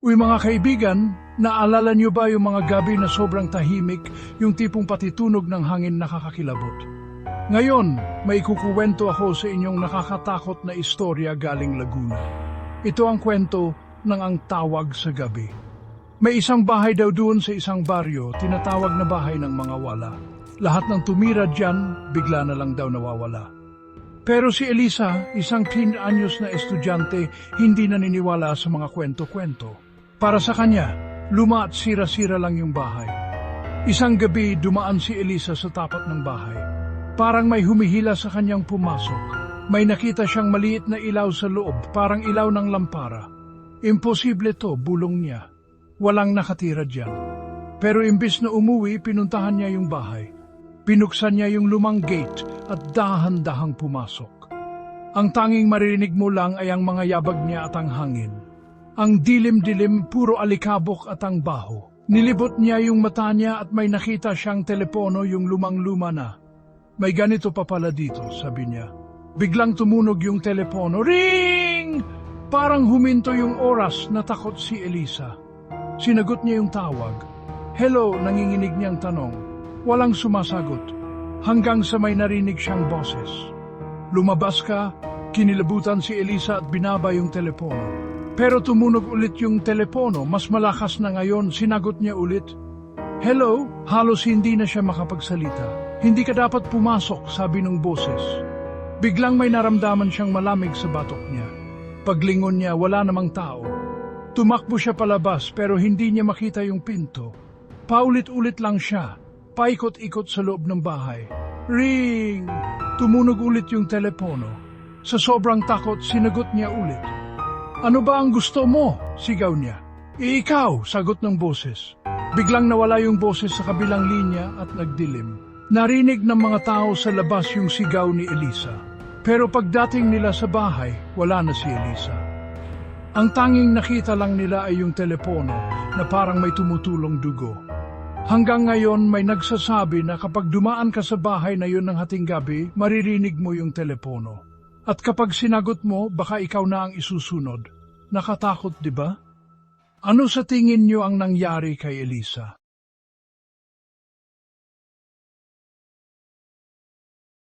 Uy mga kaibigan, naalala niyo ba yung mga gabi na sobrang tahimik, yung tipong pati tunog ng hangin nakakakilabot? Ngayon, may kukuwento ako sa inyong nakakatakot na istorya galing Laguna. Ito ang kwento ng Ang Tawag sa Gabi. May isang bahay daw doon sa isang baryo, tinatawag na bahay ng mga wala. Lahat ng tumira dyan, bigla na lang daw nawawala. Pero si Elisa, isang 15 anyos na estudyante, hindi naniniwala sa mga kwento-kwento. Para sa kanya, luma at sira-sira lang yung bahay. Isang gabi, dumaan si Elisa sa tapat ng bahay. Parang may humihila sa kanyang pumasok. May nakita siyang maliit na ilaw sa loob, parang ilaw ng lampara. Imposible to, bulong niya. Walang nakatira diyan. Pero imbis na umuwi, pinuntahan niya yung bahay. Binuksan niya yung lumang gate at dahan-dahang pumasok. Ang tanging maririnig mo lang ay ang mga yabag niya at ang hangin. Ang dilim-dilim, puro alikabok at ang baho. Nilibot niya yung mata niya at may nakita siyang telepono, yung lumang-luma na. May ganito pa pala dito, sabi niya. Biglang tumunog yung telepono. Ring! Parang huminto yung oras, natakot si Elisa. Sinagot niya yung tawag. Hello, nanginginig niyang tanong. Walang sumasagot. Hanggang sa may narinig siyang boses. Lumabas ka, kinilabutan si Elisa at binaba yung telepono. Pero tumunog ulit yung telepono, mas malakas na ngayon, sinagot niya ulit. Hello, halos hindi na siya makapagsalita. Hindi ka dapat pumasok, sabi ng boses. Biglang may naramdaman siyang malamig sa batok niya. Paglingon niya, wala namang tao. Tumakbo siya palabas pero hindi niya makita yung pinto. Paulit-ulit lang siya, paikot-ikot sa loob ng bahay. Ring! Tumunog ulit yung telepono. Sa sobrang takot, sinagot niya ulit. Ano ba ang gusto mo? Sigaw niya. Ikaw, sagot ng boses. Biglang nawala yung boses sa kabilang linya at nagdilim. Narinig ng mga tao sa labas yung sigaw ni Elisa. Pero pagdating nila sa bahay, wala na si Elisa. Ang tanging nakita lang nila ay yung telepono na parang may tumutulong dugo. Hanggang ngayon may nagsasabi na kapag dumaan ka sa bahay na yun ng hating gabi, maririnig mo yung telepono. At kapag sinagot mo, baka ikaw na ang isusunod. Nakatakot, di ba? Ano sa tingin niyo ang nangyari kay Elisa?